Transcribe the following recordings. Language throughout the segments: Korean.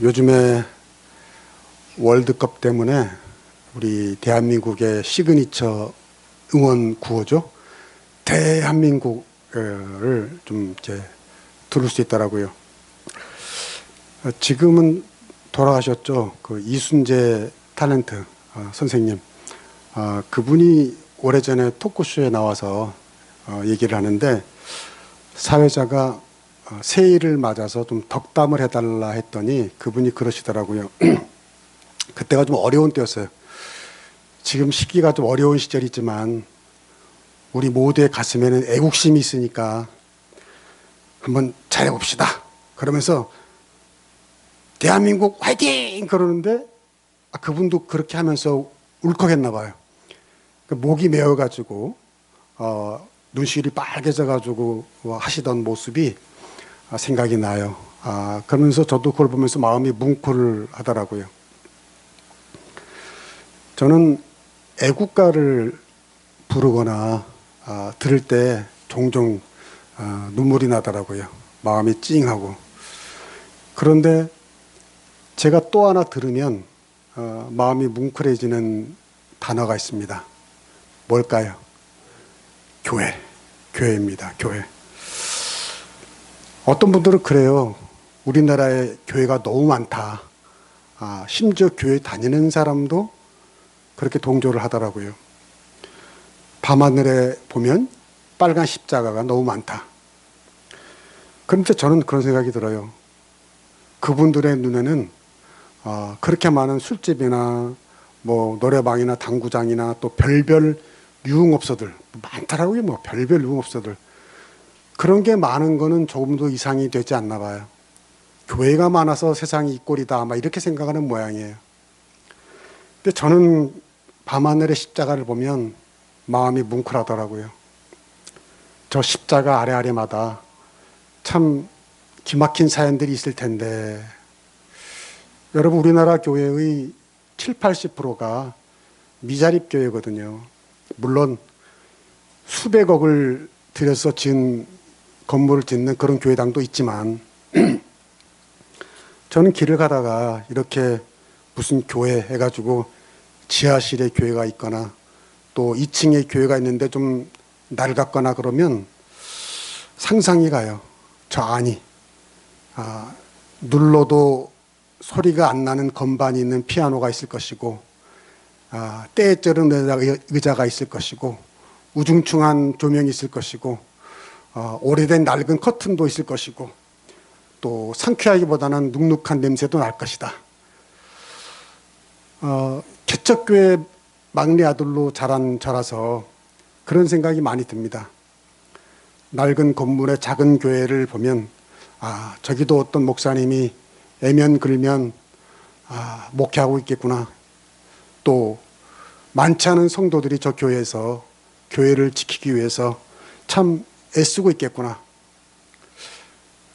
요즘에 월드컵 때문에 우리 대한민국의 시그니처 응원 구호죠. 대한민국을 좀 이렇게 들을 수 있더라고요. 지금은 돌아가셨죠. 그 이순재 탤런트 선생님. 그분이 오래전에 토크쇼에 나와서 얘기를 하는데 사회자가 새해를 맞아서 좀 덕담을 해달라 했더니 그분이 그러시더라고요. 그때가 좀 어려운 때였어요. 지금 시기가 좀 어려운 시절이지만 우리 모두의 가슴에는 애국심이 있으니까 한번 잘해봅시다. 그러면서 대한민국 화이팅! 그러는데 그분도 그렇게 하면서 울컥했나 봐요. 목이 메어가지고 눈시울이 빨개져가지고 하시던 모습이 생각이 나요. 그러면서 저도 그걸 보면서 마음이 뭉클하더라고요. 저는 애국가를 부르거나 들을 때 종종 눈물이 나더라고요. 마음이 찡하고. 그런데 제가 또 하나 들으면 마음이 뭉클해지는 단어가 있습니다. 뭘까요? 교회입니다. 교회. 어떤 분들은 그래요. 우리나라에 교회가 너무 많다. 심지어 교회 다니는 사람도 그렇게 동조를 하더라고요. 밤하늘에 보면 빨간 십자가가 너무 많다. 그런데 저는 그런 생각이 들어요. 그분들의 눈에는 그렇게 많은 술집이나 뭐 노래방이나 당구장이나 또 별별 유흥업소들 많더라고요. 뭐 별별 유흥업소들. 그런 게 많은 거는 조금도 이상이 되지 않나 봐요. 교회가 많아서 세상이 이 꼴이다 아마 이렇게 생각하는 모양이에요. 근데 저는 밤하늘의 십자가를 보면 마음이 뭉클하더라고요. 저 십자가 아래마다 참 기막힌 사연들이 있을 텐데 여러분 우리나라 교회의 70~80%가 미자립 교회거든요. 물론 수백억을 들여서 지은 건물을 짓는 그런 교회당도 있지만 저는 길을 가다가 이렇게 무슨 교회 해가지고 지하실에 교회가 있거나 또 2층에 교회가 있는데 좀 낡았거나 그러면 상상이 가요. 저 안이 눌러도 소리가 안 나는 건반이 있는 피아노가 있을 것이고 때에 쩌른 의자가 있을 것이고 우중충한 조명이 있을 것이고 오래된 낡은 커튼도 있을 것이고 또 상쾌하기보다는 눅눅한 냄새도 날 것이다. 개척교회 막내 아들로 자란 저라서 그런 생각이 많이 듭니다. 낡은 건물의 작은 교회를 보면 저기도 어떤 목사님이 애면 글면 목회하고 있겠구나. 또 많지 않은 성도들이 저 교회에서 교회를 지키기 위해서 참 애쓰고 있겠구나.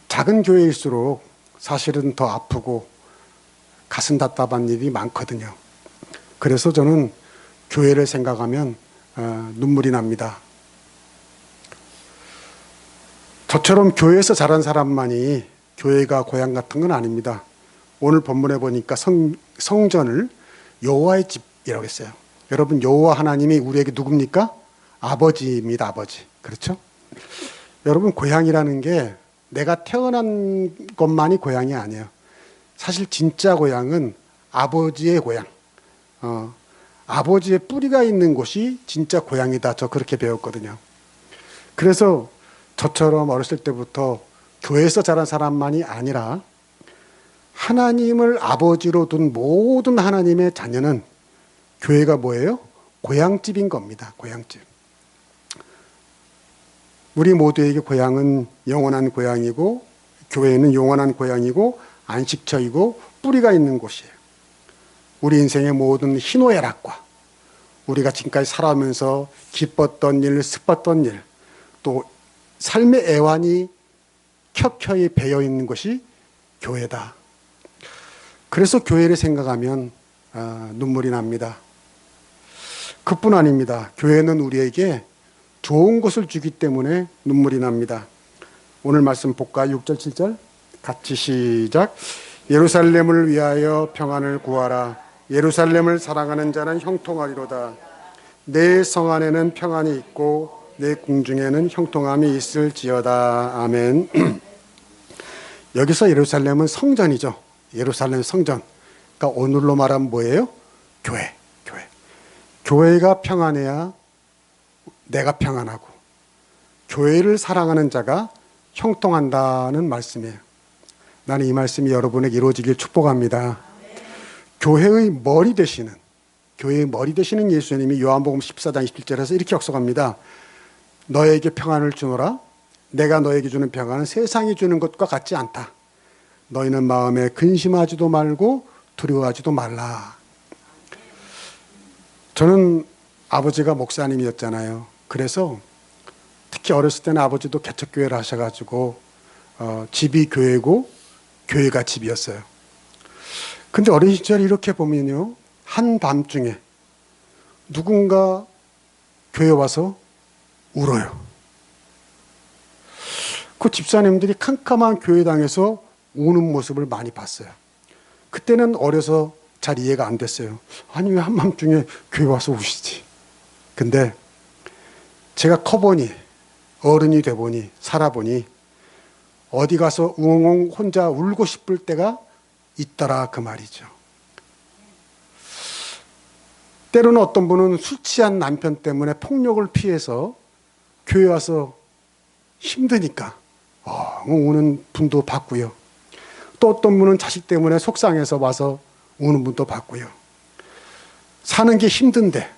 작은 교회일수록 사실은 더 아프고 가슴 답답한 일이 많거든요. 그래서 저는 교회를 생각하면 눈물이 납니다. 저처럼 교회에서 자란 사람만이 교회가 고향 같은 건 아닙니다. 오늘 본문에 보니까 성전을 여호와의 집이라고 했어요. 여러분 여호와 하나님이 우리에게 누굽니까? 아버지입니다. 아버지. 그렇죠? 여러분 고향이라는 게 내가 태어난 것만이 고향이 아니에요. 사실 진짜 고향은 아버지의 고향. 아버지의 뿌리가 있는 곳이 진짜 고향이다. 저 그렇게 배웠거든요. 그래서 저처럼 어렸을 때부터 교회에서 자란 사람만이 아니라 하나님을 아버지로 둔 모든 하나님의 자녀는 교회가 뭐예요? 고향집인 겁니다. 고향집. 우리 모두에게 고향은 영원한 고향이고 교회는 영원한 고향이고 안식처이고 뿌리가 있는 곳이에요. 우리 인생의 모든 희노애락과 우리가 지금까지 살아오면서 기뻤던 일, 슬펐던 일, 또 삶의 애환이 켜켜이 배어있는 것이 교회다. 그래서 교회를 생각하면 눈물이 납니다. 그뿐 아닙니다. 교회는 우리에게 좋은 것을 주기 때문에 눈물이 납니다. 오늘 말씀 볼까? 6절, 7절 같이 시작. 예루살렘을 위하여 평안을 구하라. 예루살렘을 사랑하는 자는 형통하리로다. 내 성 안에는 평안이 있고 내 궁중에는 형통함이 있을지어다. 아멘. 여기서 예루살렘은 성전이죠. 예루살렘 성전. 그러니까 오늘로 말하면 뭐예요? 교회. 교회가 평안해야 내가 평안하고 교회를 사랑하는 자가 형통한다는 말씀이에요. 나는 이 말씀이 여러분에게 이루어지길 축복합니다. 교회의 머리 되시는 예수님이 요한복음 14장 27절에서 이렇게 약속합니다. 너에게 평안을 주노라. 내가 너에게 주는 평안은 세상이 주는 것과 같지 않다. 너희는 마음에 근심하지도 말고 두려워하지도 말라. 저는 아버지가 목사님이었잖아요. 그래서 특히 어렸을 때는 아버지도 개척교회를 하셔가지고 집이 교회고 교회가 집이었어요. 근데 어린 시절 이렇게 보면요, 한밤중에 누군가 교회 와서 울어요. 그 집사님들이 캄캄한 교회당에서 우는 모습을 많이 봤어요. 그때는 어려서 잘 이해가 안 됐어요. 아니 왜 한밤중에 교회 와서 우시지? 근데 제가 커보니, 어른이 돼보니, 살아보니 어디 가서 웅웅 혼자 울고 싶을 때가 있더라 그 말이죠. 때로는 어떤 분은 술 취한 남편 때문에 폭력을 피해서 교회 와서 힘드니까 우는 분도 봤고요. 또 어떤 분은 자식 때문에 속상해서 와서 우는 분도 봤고요. 사는 게 힘든데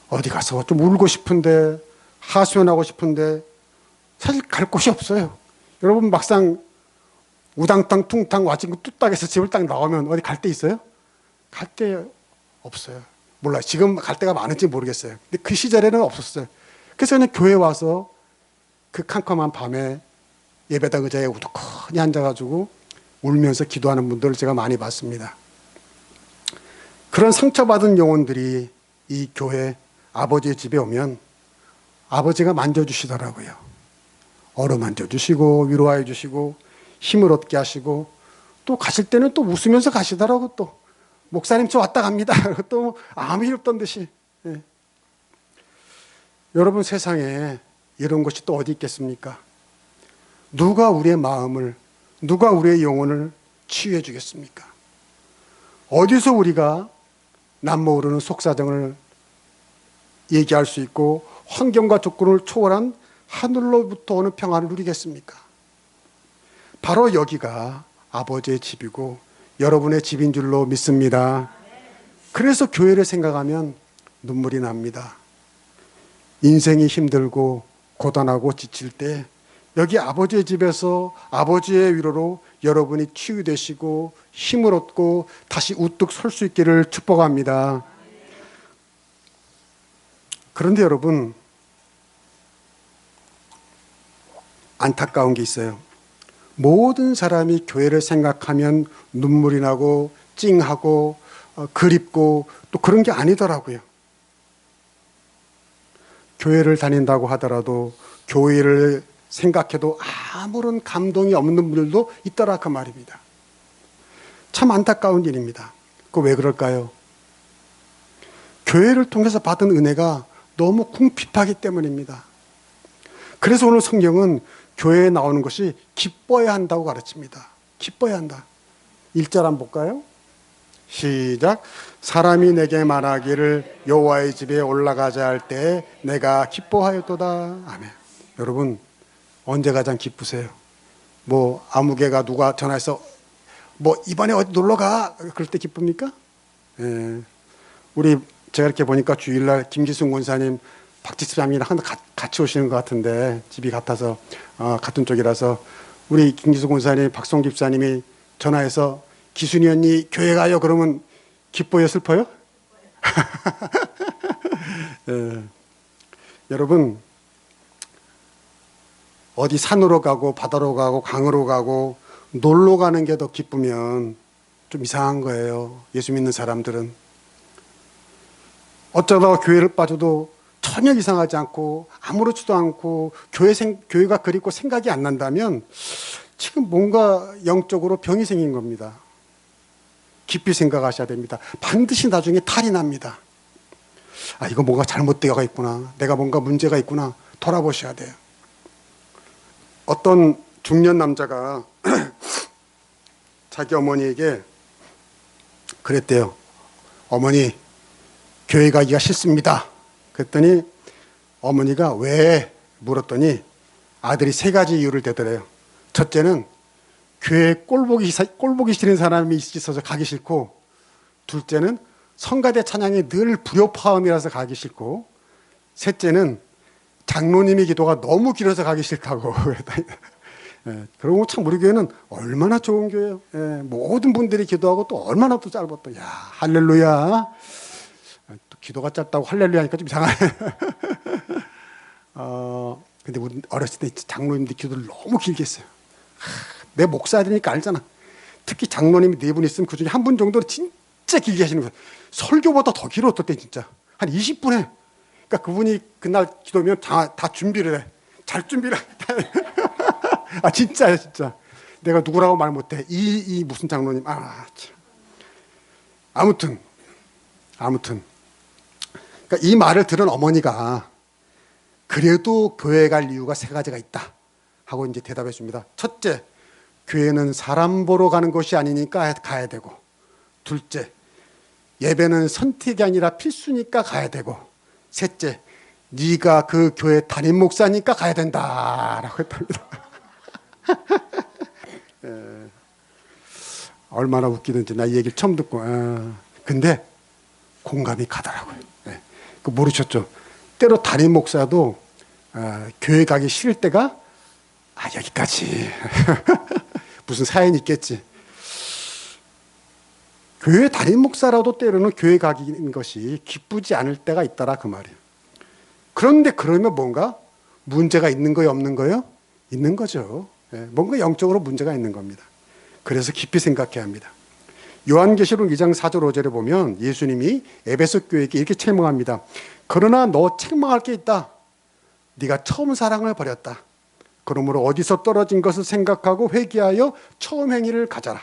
어디 가서 좀 울고 싶은데 하소연하고 싶은데 사실 갈 곳이 없어요. 여러분 막상 우당탕 퉁탕 와지고 뚝딱해서 집을 딱 나오면 어디 갈 데 있어요? 갈 데 없어요. 몰라요. 지금 갈 데가 많은지 모르겠어요. 근데 그 시절에는 없었어요. 그래서 그냥 교회 와서 그 캄캄한 밤에 예배당 의자에 우두커니 앉아가지고 울면서 기도하는 분들을 제가 많이 봤습니다. 그런 상처받은 영혼들이 이 교회 아버지의 집에 오면 아버지가 만져주시더라고요. 어루만져 주시고 위로해 주시고 힘을 얻게 하시고 또 가실 때는 또 웃으면서 가시더라고. 또 목사님 저 왔다 갑니다. 또 아무 일 없던 듯이. 예. 여러분 세상에 이런 것이 또 어디 있겠습니까? 누가 우리의 마음을, 누가 우리의 영혼을 치유해 주겠습니까? 어디서 우리가 남 모르는 속사정을 얘기할 수 있고 환경과 조건을 초월한 하늘로부터 오는 평안을 누리겠습니까? 바로 여기가 아버지의 집이고 여러분의 집인 줄로 믿습니다. 그래서 교회를 생각하면 눈물이 납니다. 인생이 힘들고 고단하고 지칠 때 여기 아버지의 집에서 아버지의 위로로 여러분이 치유되시고 힘을 얻고 다시 우뚝 설 수 있기를 축복합니다. 그런데 여러분, 안타까운 게 있어요. 모든 사람이 교회를 생각하면 눈물이 나고 찡하고 그립고 또 그런 게 아니더라고요. 교회를 다닌다고 하더라도 교회를 생각해도 아무런 감동이 없는 분들도 있더라 그 말입니다. 참 안타까운 일입니다. 그 왜 그럴까요? 교회를 통해서 받은 은혜가 너무 궁핍하기 때문입니다. 그래서 오늘 성경은 교회에 나오는 것이 기뻐야 한다고 가르칩니다. 기뻐야 한다. 1절 한번 볼까요? 시작. 사람이 내게 말하기를 여호와의 집에 올라가자 할 때 내가 기뻐하였도다. 아멘. 여러분 언제 가장 기쁘세요? 뭐 아무개가 누가 전화해서 뭐 이번에 어디 놀러가 그럴 때 기쁩니까? 예. 우리 제가 이렇게 보니까 주일날 김기순 권사님 박지수장이랑 같이 오시는 것 같은데 집이 같아서 같은 쪽이라서 우리 김기순 권사님 박송 집사님이 전화해서 기순이 언니 교회 가요 그러면 기뻐요 슬퍼요? 예. 여러분 어디 산으로 가고 바다로 가고 강으로 가고 놀러 가는 게 더 기쁘면 좀 이상한 거예요. 예수 믿는 사람들은. 어쩌다가 교회를 빠져도 전혀 이상하지 않고 아무렇지도 않고 교회가 그립고 생각이 안 난다면 지금 뭔가 영적으로 병이 생긴 겁니다. 깊이 생각하셔야 됩니다. 반드시 나중에 탈이 납니다. 아, 이거 뭔가 잘못되어 있구나. 내가 뭔가 문제가 있구나. 돌아보셔야 돼요. 어떤 중년 남자가 자기 어머니에게 그랬대요. 어머니, 교회 가기가 싫습니다. 그랬더니 어머니가 왜 물었더니 아들이 세 가지 이유를 대더래요. 첫째는 교회에 꼴보기 싫은 사람이 있어서 가기 싫고, 둘째는 성가대 찬양이 늘 불효파음이라서 가기 싫고, 셋째는 장로님의 기도가 너무 길어서 가기 싫다고. 그러고 참 우리 교회는 얼마나 좋은 교회예요. 모든 분들이 기도하고 또 얼마나 또 짧았다. 야, 할렐루야. 또 기도가 짧다고 할렐루야 하니까 좀 이상하네. 근데 우리 어렸을 때 장로님들 기도를 너무 길게 했어요. 내 목사들이니까 알잖아. 특히 장로님이 4분 있으면 그 중에 한 분 정도는 진짜 길게 하시는 거예요. 설교보다 더 길어, 어떨 때 진짜. 한 20분 해. 그러니까 그분이 그날 기도면 다 준비를 해. 잘 준비를 해. 아, 진짜야, 진짜. 내가 누구라고 말 못해. 이 무슨 장로님. 아, 참. 아무튼. 그러니까 이 말을 들은 어머니가 그래도 교회 갈 이유가 3가지가 있다 하고 이제 대답해 줍니다. 첫째, 교회는 사람 보러 가는 곳이 아니니까 가야 되고, 둘째, 예배는 선택이 아니라 필수니까 가야 되고, 셋째, 네가 그 교회 담임 목사니까 가야 된다라고 했답니다. 얼마나 웃기는지 나 이 얘기를 처음 듣고, 근데 공감이 가더라고요. 그 모르셨죠? 때로 담임 목사도 교회 가기 싫을 때가 여기까지. 무슨 사연이 있겠지. 교회 담임 목사라도 때로는 교회 가기는 것이 기쁘지 않을 때가 있더라, 그 말이에요. 그런데 그러면 뭔가 문제가 있는 거예요, 없는 거예요? 있는 거죠. 뭔가 영적으로 문제가 있는 겁니다. 그래서 깊이 생각해야 합니다. 요한계시록 2장 4절 5절에 보면 예수님이 에베소 교회에게 이렇게 책망합니다. 그러나 너 책망할 게 있다. 네가 처음 사랑을 버렸다. 그러므로 어디서 떨어진 것을 생각하고 회개하여 처음 행위를 가져라.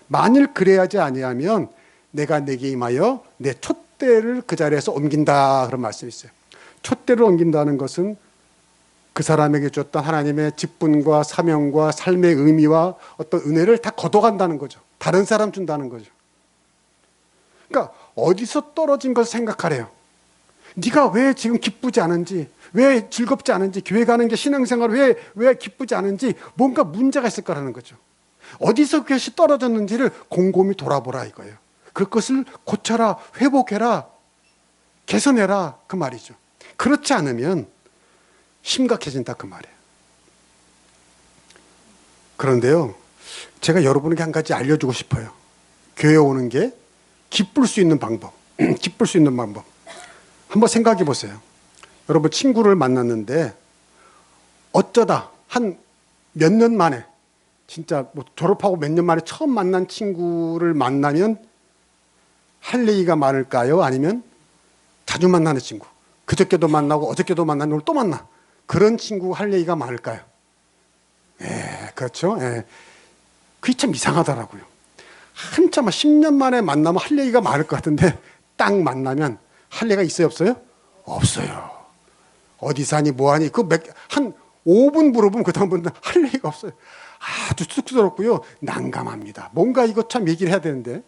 만일 그래야지 아니하면 내가 내게 임하여 내 촛대를 그 자리에서 옮긴다. 그런 말씀이 있어요. 촛대를 옮긴다는 것은 그 사람에게 줬던 하나님의 직분과 사명과 삶의 의미와 어떤 은혜를 다 걷어간다는 거죠. 다른 사람 준다는 거죠. 그러니까 어디서 떨어진 것을 생각하래요. 네가 왜 지금 기쁘지 않은지, 왜 즐겁지 않은지, 교회 가는 게 신앙생활 왜 기쁘지 않은지 뭔가 문제가 있을 거라는 거죠. 어디서 그것이 떨어졌는지를 곰곰이 돌아보라 이거예요. 그것을 고쳐라, 회복해라, 개선해라 그 말이죠. 그렇지 않으면 심각해진다 그 말이에요. 그런데요, 제가 여러분에게 한 가지 알려주고 싶어요. 교회 오는 게 기쁠 수 있는 방법. 기쁠 수 있는 방법. 한번 생각해 보세요. 여러분 친구를 만났는데 어쩌다 한 몇 년 만에, 진짜 뭐 졸업하고 몇 년 만에 처음 만난 친구를 만나면 할 얘기가 많을까요? 아니면 자주 만나는 친구, 그저께도 만나고 어저께도 만나는 오늘 또 만나, 그런 친구가 할 얘기가 많을까요? 그렇죠. 그게 참 이상하더라고요. 한참 10년 만에 만나면 할 얘기가 많을 것 같은데 딱 만나면 할 얘기가 있어요, 없어요? 없어요. 어디 사니, 뭐하니, 한 5분 물어보면 그 다음부터는 할 얘기가 없어요. 아주 쑥스럽고요, 난감합니다. 뭔가 이거 참 얘기를 해야 되는데.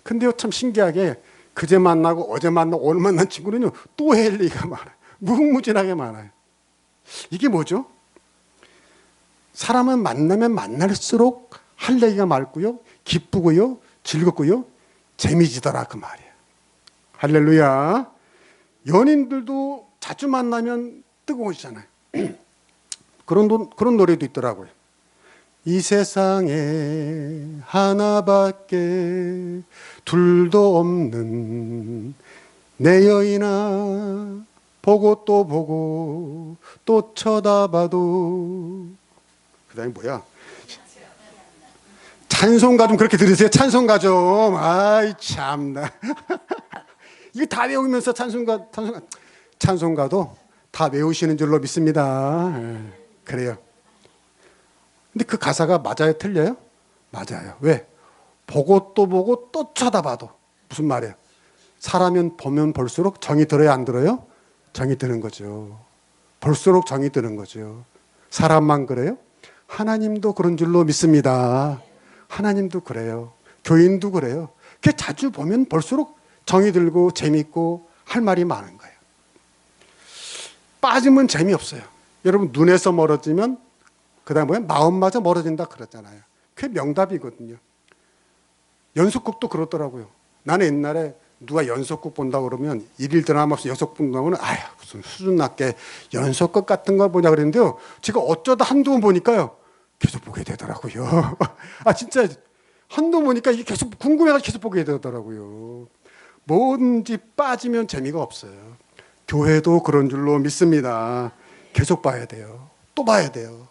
근데요, 참 신기하게 그제 만나고 어제 만나고 오늘 만난 친구는요, 또 할 얘기가 많아요. 무궁무진하게 많아요. 이게 뭐죠? 사람은 만나면 만날수록 할 얘기가 많고요, 기쁘고요, 즐겁고요, 재미지더라 그 말이에요. 할렐루야. 연인들도 자주 만나면 뜨거워지잖아요. 그런 노래도 있더라고요. 이 세상에 하나밖에 둘도 없는 내 여인아, 보고 또 쳐다봐도. 그 다음에 뭐야? 찬송가 좀 그렇게 들으세요. 찬송가 좀. 아이 참나. 이거 다 외우면서 찬송가도 다 외우시는 줄로 믿습니다. 그래요. 근데 그 가사가 맞아요, 틀려요? 맞아요. 왜? 보고 또 쳐다봐도 무슨 말이에요? 사람은 보면 볼수록 정이 들어요, 안 들어요? 정이 드는 거죠. 볼수록 정이 드는 거죠. 사람만 그래요? 하나님도 그런 줄로 믿습니다. 하나님도 그래요. 교인도 그래요. 그 자주 보면 볼수록 정이 들고 재밌고 할 말이 많은 거예요. 빠지면 재미없어요. 여러분, 눈에서 멀어지면 그다음에 뭐야? 마음마저 멀어진다 그러잖아요. 그게 명답이거든요. 연속극도 그렇더라고요. 나는 옛날에 누가 연속극 본다고 그러면 일일 드라마 없이 연속극 본다고는 아휴 무슨 수준 낮게 연속극 같은 거 보냐 그랬는데요. 제가 어쩌다 한두 번 보니까요. 계속 보게 되더라고요. 아 진짜 한두 번 보니까 이게 계속 궁금해가지고 계속 보게 되더라고요. 뭐든지 빠지면 재미가 없어요. 교회도 그런 줄로 믿습니다. 계속 봐야 돼요. 또 봐야 돼요.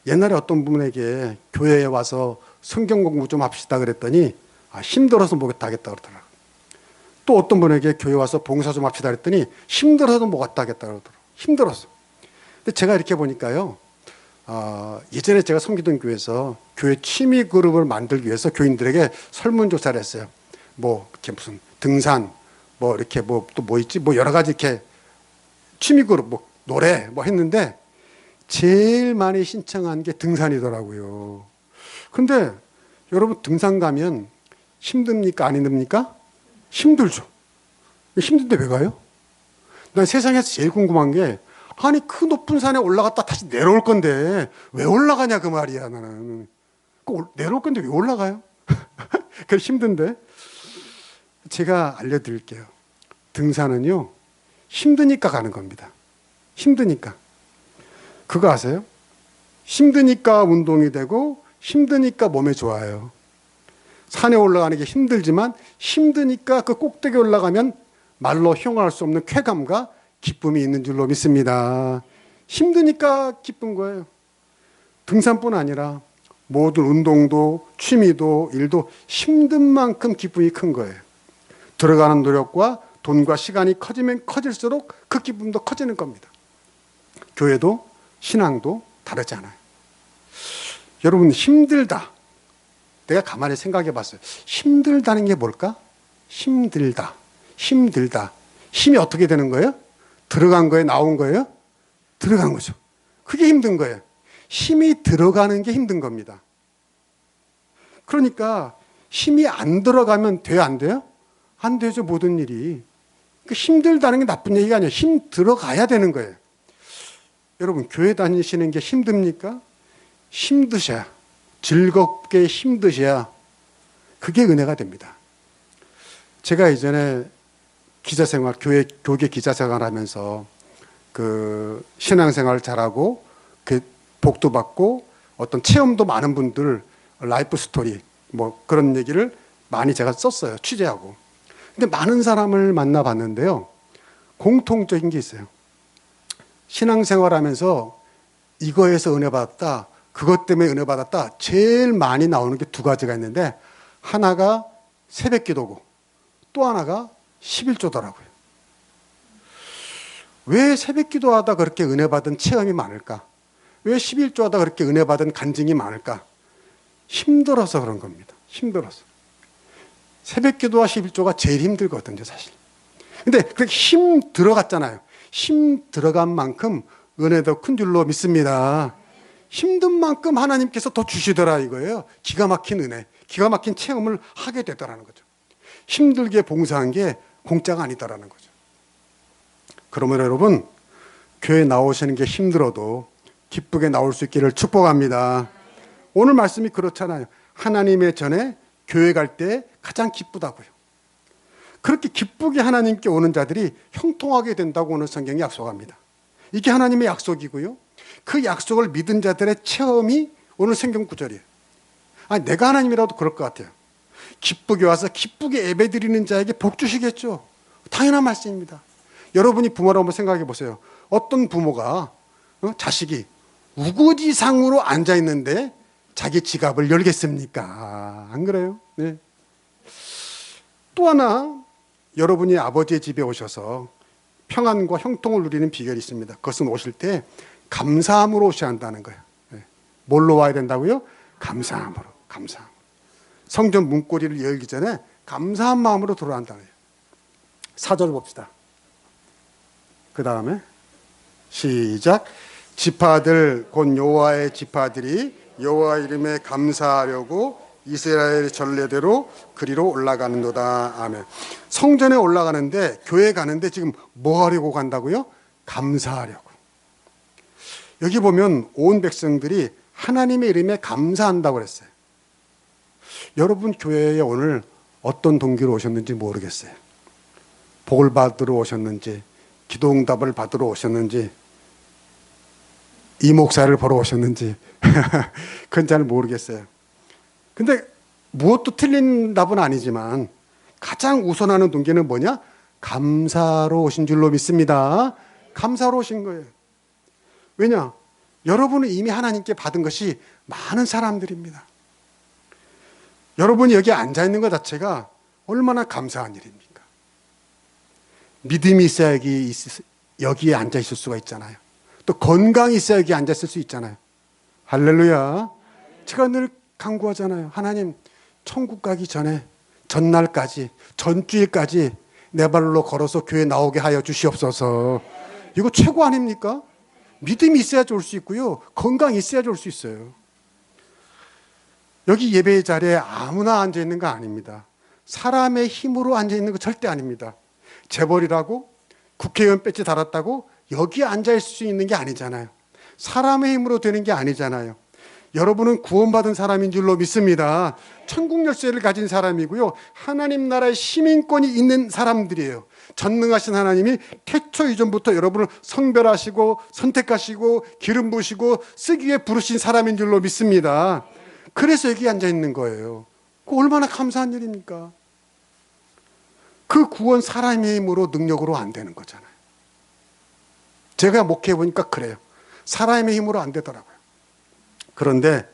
옛날에 어떤 분에게 교회에 와서 성경 공부 좀 합시다 그랬더니 힘들어서 못 하겠다 그러더라고요. 또 어떤 분에게 교회 와서 봉사 좀 합시다 그랬더니 힘들어서 못 하겠다 그러더라고요. 힘들어서. 근데 제가 이렇게 보니까요. 예전에 제가 섬기던 교회에서 교회 취미 그룹을 만들기 위해서 교인들에게 설문조사를 했어요. 뭐 이렇게 무슨 등산, 뭐 이렇게 뭐 또 뭐 있지, 뭐 여러 가지 이렇게 취미 그룹, 뭐 노래 뭐 했는데 제일 많이 신청한 게 등산이더라고요. 근데 여러분 등산 가면 힘듭니까? 안 힘듭니까? 힘들죠. 힘든데 왜 가요? 난 세상에서 제일 궁금한 게 아니 그 높은 산에 올라갔다 다시 내려올 건데 왜 올라가냐 그 말이야. 나는 내려올 건데 왜 올라가요? 그 힘든데. 제가 알려드릴게요. 등산은요 힘드니까 가는 겁니다. 힘드니까. 그거 아세요? 힘드니까 운동이 되고 힘드니까 몸에 좋아요. 산에 올라가는 게 힘들지만 힘드니까 그 꼭대기 올라가면 말로 형용할 수 없는 쾌감과 기쁨이 있는 줄로 믿습니다. 힘드니까 기쁜 거예요. 등산뿐 아니라 모든 운동도 취미도 일도 힘든 만큼 기쁨이 큰 거예요. 들어가는 노력과 돈과 시간이 커지면 커질수록 그 기쁨도 커지는 겁니다. 교회도 신앙도 다르지 않아요. 여러분 힘들다. 내가 가만히 생각해 봤어요. 힘들다는 게 뭘까? 힘들다. 힘이 어떻게 되는 거예요? 들어간 거예요? 나온 거예요? 들어간 거죠. 그게 힘든 거예요. 힘이 들어가는 게 힘든 겁니다. 그러니까 힘이 안 들어가면 돼요? 안 돼요? 안 되죠. 모든 일이. 힘들다는 게 나쁜 얘기가 아니에요. 힘 들어가야 되는 거예요. 여러분 교회 다니시는 게 힘듭니까? 힘드셔야, 즐겁게 힘드셔야 그게 은혜가 됩니다. 제가 이전에 기자생활, 교계 기자생활 하면서 그 신앙생활 잘하고 그 복도 받고 어떤 체험도 많은 분들 라이프 스토리 뭐 그런 얘기를 많이 제가 썼어요. 취재하고. 근데 많은 사람을 만나봤는데요. 공통적인 게 있어요. 신앙생활 하면서 이거에서 은혜 받았다. 그것 때문에 은혜 받았다. 제일 많이 나오는 게 두 가지가 있는데 하나가 새벽 기도고 또 하나가 11조더라고요. 왜 새벽 기도하다 그렇게 은혜 받은 체험이 많을까? 왜 11조하다 그렇게 은혜 받은 간증이 많을까? 힘들어서 그런 겁니다. 힘들어서. 새벽 기도와 11조가 제일 힘들거든요, 사실. 근데 그렇게 힘 들어갔잖아요. 힘 들어간 만큼 은혜도 큰 줄로 믿습니다. 힘든 만큼 하나님께서 더 주시더라 이거예요. 기가 막힌 은혜, 기가 막힌 체험을 하게 되더라는 거죠. 힘들게 봉사한 게 공짜가 아니다라는 거죠. 그러므로 여러분, 교회 나오시는 게 힘들어도 기쁘게 나올 수 있기를 축복합니다. 오늘 말씀이 그렇잖아요. 하나님의 전에 교회 갈 때 가장 기쁘다고요. 그렇게 기쁘게 하나님께 오는 자들이 형통하게 된다고 오늘 성경이 약속합니다. 이게 하나님의 약속이고요. 그 약속을 믿은 자들의 체험이 오늘 성경 구절이에요. 아니, 내가 하나님이라도 그럴 것 같아요. 기쁘게 와서 기쁘게 예배드리는 자에게 복 주시겠죠. 당연한 말씀입니다. 여러분이 부모라고 한번 생각해 보세요. 어떤 부모가 자식이 우거지상으로 앉아 있는데 자기 지갑을 열겠습니까? 안 그래요? 네. 또 하나 여러분이 아버지의 집에 오셔서 평안과 형통을 누리는 비결이 있습니다. 그것은 오실 때 감사함으로 오셔야 한다는 거예요. 네. 뭘로 와야 된다고요? 감사함으로. 감사. 성전 문고리를 열기 전에 감사한 마음으로 들어간다는 거예요. 4절 봅시다. 그 다음에 시작. 지파들 곧 여호와의 지파들이 여호와 이름에 감사하려고 이스라엘 전례대로 그리로 올라가는도다. 아멘. 성전에 올라가는데, 교회 가는데 지금 뭐 하려고 간다고요? 감사하려고. 여기 보면 온 백성들이 하나님의 이름에 감사한다고 그랬어요. 여러분 교회에 오늘 어떤 동기로 오셨는지 모르겠어요. 복을 받으러 오셨는지, 기도응답을 받으러 오셨는지, 이 목사를 보러 오셨는지 그건 잘 모르겠어요. 근데 무엇도 틀린 답은 아니지만 가장 우선하는 동기는 뭐냐? 감사로 오신 줄로 믿습니다. 감사로 오신 거예요. 왜냐? 여러분은 이미 하나님께 받은 것이 많은 사람들입니다. 여러분이 여기 앉아있는 것 자체가 얼마나 감사한 일입니까? 믿음이 있어야 여기에 앉아있을 수가 있잖아요. 또 건강이 있어야 여기 앉아있을 수 있잖아요. 할렐루야. 제가 늘 간구하잖아요. 하나님, 천국 가기 전에 전날까지, 전주일까지 내 발로 걸어서 교회 나오게 하여 주시옵소서. 이거 최고 아닙니까? 믿음이 있어야지 올 수 있고요. 건강이 있어야지 올 수 있어요. 여기 예배 자리에 아무나 앉아있는 거 아닙니다. 사람의 힘으로 앉아있는 거 절대 아닙니다. 재벌이라고 국회의원 배지 달았다고 여기에 앉아있을 수 있는 게 아니잖아요. 사람의 힘으로 되는 게 아니잖아요. 여러분은 구원받은 사람인 줄로 믿습니다. 천국 열쇠를 가진 사람이고요. 하나님 나라의 시민권이 있는 사람들이에요. 전능하신 하나님이 태초 이전부터 여러분을 성별하시고 선택하시고 기름 부으시고 쓰기 위해 부르신 사람인 줄로 믿습니다. 그래서 여기 앉아 있는 거예요. 그 얼마나 감사한 일입니까? 그 구원 사람의 힘으로 능력으로 안 되는 거잖아요. 제가 목회해 보니까 그래요. 사람의 힘으로 안 되더라고요. 그런데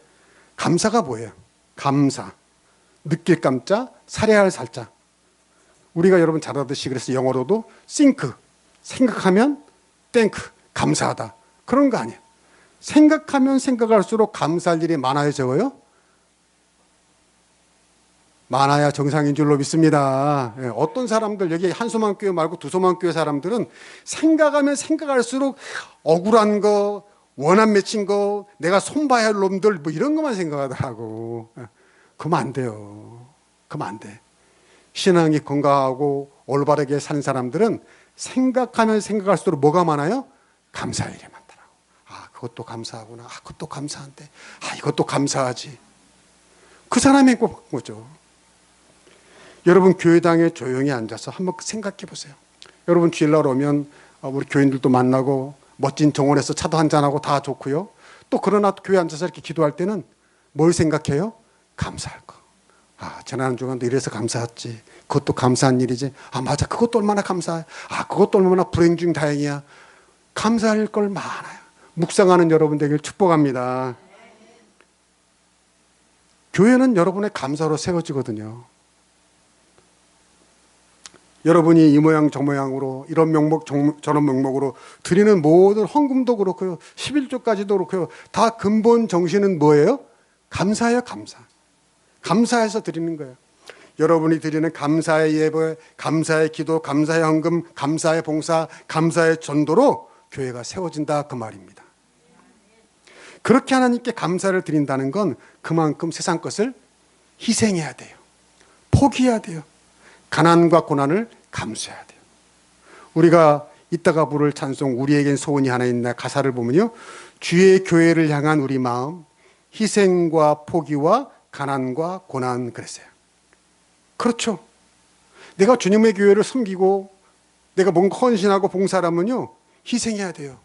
감사가 뭐예요? 감사. 느낄 감자, 살해할 살자. 우리가 여러분 잘 알듯이 그래서 영어로도 think, 생각하면 thank, 감사하다. 그런 거 아니에요. 생각하면 생각할수록 감사할 일이 많아요, 적어요? 많아야 정상인 줄로 믿습니다. 어떤 사람들, 여기 한소만 교회 말고 두소만 교회 사람들은 생각하면 생각할수록 억울한 거, 원한 맺힌 거, 내가 손봐야 할 놈들, 뭐 이런 것만 생각하더라고. 그러면 안 돼요. 그러면 안 돼. 신앙이 건강하고 올바르게 사는 사람들은 생각하면 생각할수록 뭐가 많아요? 감사할 일이 많더라고. 아, 그것도 감사하구나. 아, 그것도 감사한데. 아, 이것도 감사하지. 그 사람이 행복한 거죠. 여러분 교회당에 조용히 앉아서 한번 생각해 보세요. 여러분 주일날 오면 우리 교인들도 만나고 멋진 정원에서 차도 한잔하고 다 좋고요. 또 그러나 교회 앉아서 이렇게 기도할 때는 뭘 생각해요? 감사할 거. 아, 지난 한 주간도 이래서 감사했지. 그것도 감사한 일이지. 아, 맞아. 그것도 얼마나 감사해. 아, 그것도 얼마나 불행 중 다행이야. 감사할 걸 많아요. 묵상하는 여러분 되길 축복합니다. 교회는 여러분의 감사로 세워지거든요. 여러분이 이 모양 저 모양으로 이런 명목 저런 명목으로 드리는 모든 헌금도 그렇고요. 11조까지도 그렇고요. 다 근본 정신은 뭐예요? 감사예요. 감사. 감사해서 드리는 거예요. 여러분이 드리는 감사의 예배, 감사의 기도, 감사의 헌금, 감사의 봉사, 감사의 전도로 교회가 세워진다 그 말입니다. 그렇게 하나님께 감사를 드린다는 건 그만큼 세상 것을 희생해야 돼요. 포기해야 돼요. 가난과 고난을 감수해야 돼요. 우리가 이따가 부를 찬송 우리에겐 소원이 하나 있나 가사를 보면요. 주의 교회를 향한 우리 마음, 희생과 포기와 가난과 고난 그랬어요. 그렇죠. 내가 주님의 교회를 섬기고 내가 뭔가 헌신하고 봉사하면요. 희생해야 돼요.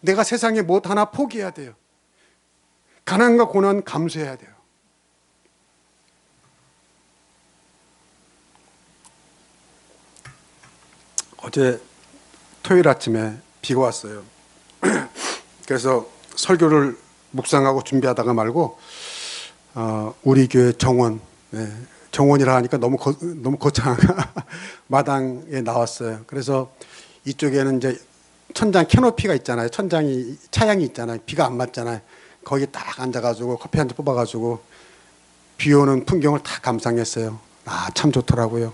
내가 세상에 못 하나 포기해야 돼요. 가난과 고난 감수해야 돼요. 어제 토요일 아침에 비가 왔어요. 그래서 설교를 묵상하고 준비하다가 말고 우리 교회 정원, 정원이라 하니까 너무 거창한 마당에 나왔어요. 그래서 이쪽에는 이제 천장 캐노피가 있잖아요. 차양이 있잖아요. 비가 안 맞잖아요. 거기 딱 앉아가지고 커피 한 잔 뽑아가지고 비 오는 풍경을 다 감상했어요. 참 좋더라고요.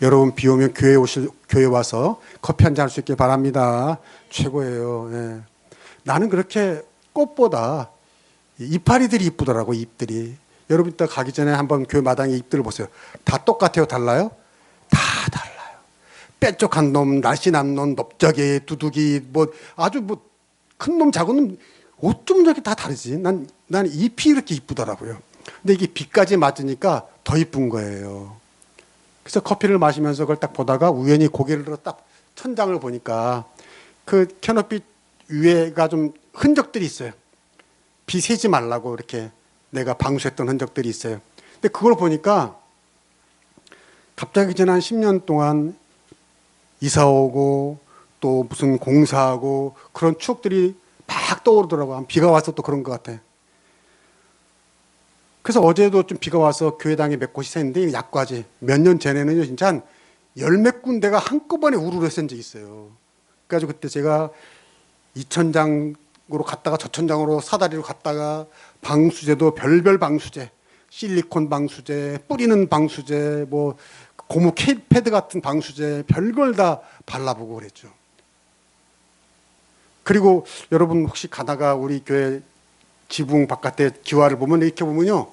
여러분 비 오면 교회 와서 커피 한잔 할 수 있길 바랍니다. 최고예요. 예. 나는 그렇게 꽃보다 이파리들이 이쁘더라고. 잎들이. 여러분 이따 가기 전에 한번 교회 마당에 잎들을 보세요. 다 똑같아요? 달라요? 다 달라요. 뾰족한 놈, 날씬한 놈, 넓적이, 두둑이, 뭐 아주 뭐 큰 놈, 작은 놈, 어쩜 저렇게 다 다르지? 난 잎이 이렇게 이쁘더라고요. 근데 이게 비까지 맞으니까 더 이쁜 거예요. 그래서 커피를 마시면서 그걸 딱 보다가 우연히 고개를 들어 딱 천장을 보니까 그 캐노피 위에가 좀 흔적들이 있어요. 비 새지 말라고 이렇게 내가 방수했던 흔적들이 있어요. 근데 그걸 보니까 갑자기 지난 10년 동안 이사 오고 또 무슨 공사하고 그런 추억들이 막 떠오르더라고요. 비가 와서 또 그런 것 같아요. 그래서 어제도 좀 비가 와서 교회당에 몇 곳이 샜는데 약과지 몇 년 전에는요 진짜 한 열 몇 군데가 한꺼번에 우르르 샌 적이 있어요. 그래가지고 그때 제가 이 천장으로 갔다가 저 천장으로 사다리로 갔다가 방수제도 별별 방수제, 실리콘 방수제, 뿌리는 방수제, 뭐 고무 패드 같은 방수제 별걸 다 발라보고 그랬죠. 그리고 여러분 혹시 가다가 우리 교회 지붕 바깥에 기와를 보면 이렇게 보면요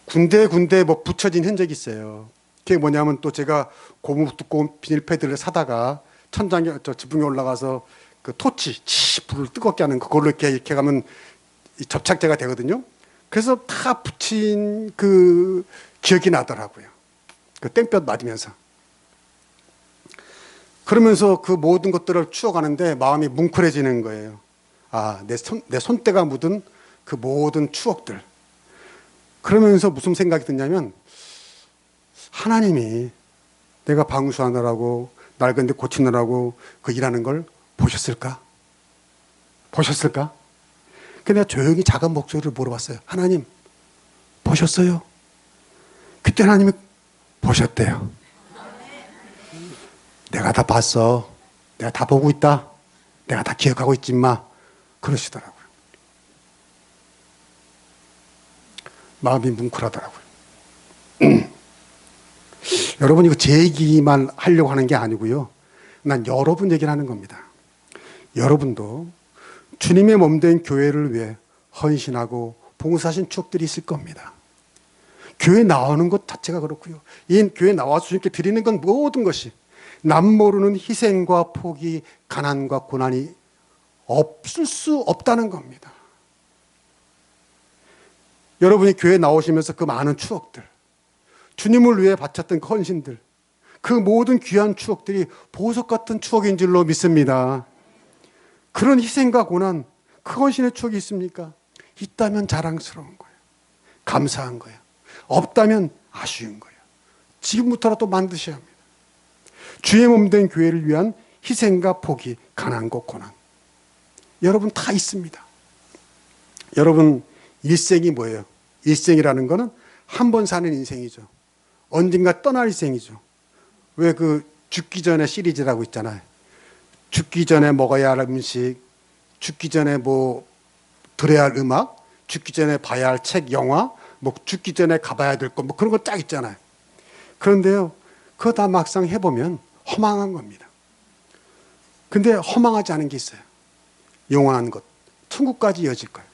군데 뭐 붙여진 흔적이 있어요. 그게 뭐냐면 또 제가 고무 두꺼운 비닐 패드를 사다가 천장에 저 지붕에 올라가서 그 토치 불을 뜨겁게 하는 그걸로 이렇게 가면 접착제가 되거든요. 그래서 다 붙인 그 기억이 나더라고요. 그 땡볕 맞으면서. 그러면서 그 모든 것들을 추억하는데 마음이 뭉클해지는 거예요. 내 손때가 묻은 그 모든 추억들. 그러면서 무슨 생각이 드냐면 하나님이 내가 방수하느라고 낡은 데 고치느라고 그 일하는 걸 보셨을까? 보셨을까? 그래서 내가 조용히 작은 목소리로 물어봤어요. 하나님 보셨어요? 그때 하나님이 보셨대요. 내가 다 봤어. 내가 다 보고 있다. 내가 다 기억하고 있지 마. 그러시더라고요. 마음이 뭉클하더라고요. 여러분 이거 제 얘기만 하려고 하는 게 아니고요. 난 여러분 얘기를 하는 겁니다. 여러분도 주님의 몸된 교회를 위해 헌신하고 봉사하신 추억들이 있을 겁니다. 교회 나오는 것 자체가 그렇고요. 이 교회 나와서 주님께 드리는 건 모든 것이 남 모르는 희생과 포기, 가난과 고난이 없을 수 없다는 겁니다. 여러분이 교회 나오시면서 그 많은 추억들, 주님을 위해 바쳤던 그 헌신들, 그 모든 귀한 추억들이 보석 같은 추억인 줄로 믿습니다. 그런 희생과 고난, 그 헌신의 추억이 있습니까? 있다면 자랑스러운 거예요. 감사한 거예요. 없다면 아쉬운 거예요. 지금부터라도 만드셔야 합니다. 주의 몸된 교회를 위한 희생과 포기, 가난과 고난. 여러분 다 있습니다. 여러분 일생이 뭐예요? 일생이라는 거는 한 번 사는 인생이죠. 언젠가 떠날 인생이죠. 왜 그 죽기 전에 시리즈라고 있잖아요. 죽기 전에 먹어야 할 음식, 죽기 전에 뭐 들어야 할 음악, 죽기 전에 봐야 할 책, 영화, 뭐 죽기 전에 가봐야 될 것, 뭐 그런 거 쫙 있잖아요. 그런데요, 그거 다 막상 해보면 허망한 겁니다. 근데 허망하지 않은 게 있어요. 영원한 것, 천국까지 이어질 거예요.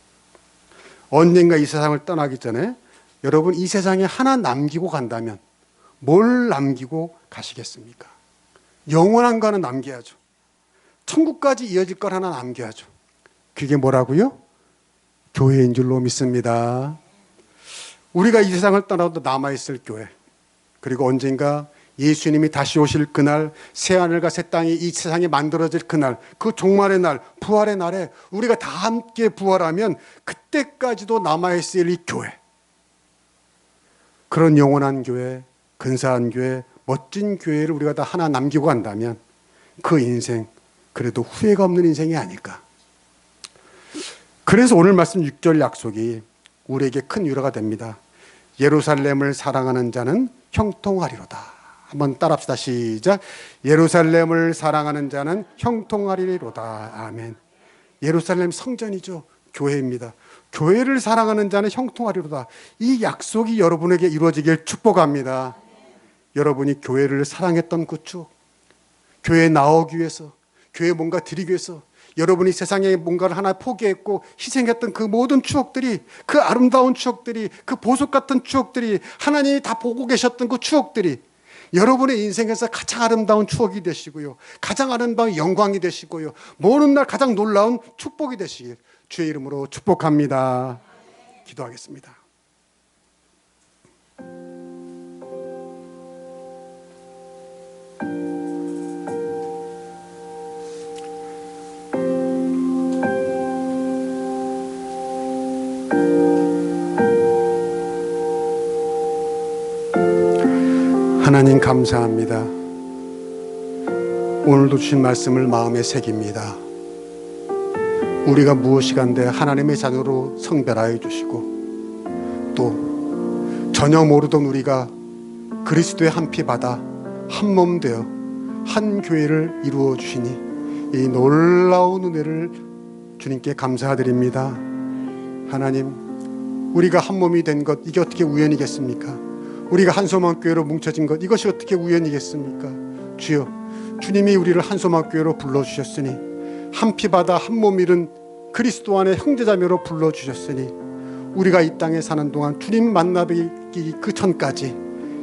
언젠가 이 세상을 떠나기 전에 여러분 이 세상에 하나 남기고 간다면 뭘 남기고 가시겠습니까? 영원한 거는 남겨야죠. 천국까지 이어질 걸 하나 남겨야죠. 그게 뭐라고요? 교회인 줄로 믿습니다. 우리가 이 세상을 떠나도 남아있을 교회, 그리고 언젠가 예수님이 다시 오실 그날, 새하늘과 새 땅이 이 세상에 만들어질 그날, 그 종말의 날, 부활의 날에 우리가 다 함께 부활하면 그때까지도 남아있을 이 교회, 그런 영원한 교회, 근사한 교회, 멋진 교회를 우리가 다 하나 남기고 간다면 그 인생 그래도 후회가 없는 인생이 아닐까. 그래서 오늘 말씀 6절 약속이 우리에게 큰 위로가 됩니다. 예루살렘을 사랑하는 자는 형통하리로다. 한번 따라합시다. 시작. 예루살렘을 사랑하는 자는 형통하리로다. 아멘. 예루살렘 성전이죠. 교회입니다. 교회를 사랑하는 자는 형통하리로다. 이 약속이 여러분에게 이루어지길 축복합니다. 여러분이 교회를 사랑했던 그 추억, 교회에 나오기 위해서, 교회에 뭔가 드리기 위해서 여러분이 세상에 뭔가를 하나 포기했고 희생했던 그 모든 추억들이, 그 아름다운 추억들이, 그 보석 같은 추억들이, 하나님이 다 보고 계셨던 그 추억들이 여러분의 인생에서 가장 아름다운 추억이 되시고요, 가장 아름다운 영광이 되시고요, 모든 날 가장 놀라운 축복이 되시길 주의 이름으로 축복합니다. 기도하겠습니다. 하나님 감사합니다. 오늘도 주신 말씀을 마음에 새깁니다. 우리가 무엇이간데 하나님의 자녀로 성별하여 주시고, 또 전혀 모르던 우리가 그리스도의 한 피 받아 한 몸 되어 한 교회를 이루어 주시니 이 놀라운 은혜를 주님께 감사드립니다. 하나님, 우리가 한 몸이 된 것, 이게 어떻게 우연이겠습니까? 우리가 한소망교회로 뭉쳐진 것, 이것이 어떻게 우연이겠습니까? 주여, 주님이 우리를 한소망교회로 불러주셨으니, 한 피 받아 한 몸 이룬 그리스도 안에 형제자매로 불러주셨으니, 우리가 이 땅에 사는 동안 주님 만나뵙기 그 전까지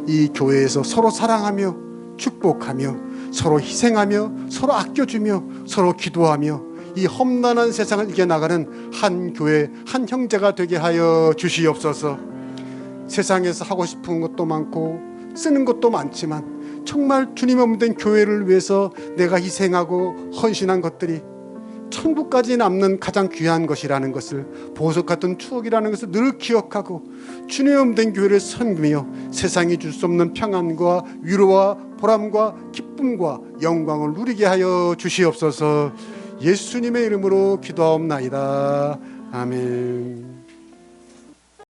이 교회에서 서로 사랑하며 축복하며 서로 희생하며 서로 아껴주며 서로 기도하며 이 험난한 세상을 이겨나가는 한 교회, 한 형제가 되게 하여 주시옵소서. 세상에서 하고 싶은 것도 많고 쓰는 것도 많지만 정말 주님 없는 교회를 위해서 내가 희생하고 헌신한 것들이 천국까지 남는 가장 귀한 것이라는 것을, 보석 같은 추억이라는 것을 늘 기억하고 주님 없는 교회를 섬기며 세상이 줄 수 없는 평안과 위로와 보람과 기쁨과 영광을 누리게 하여 주시옵소서. 예수님의 이름으로 기도하옵나이다. 아멘.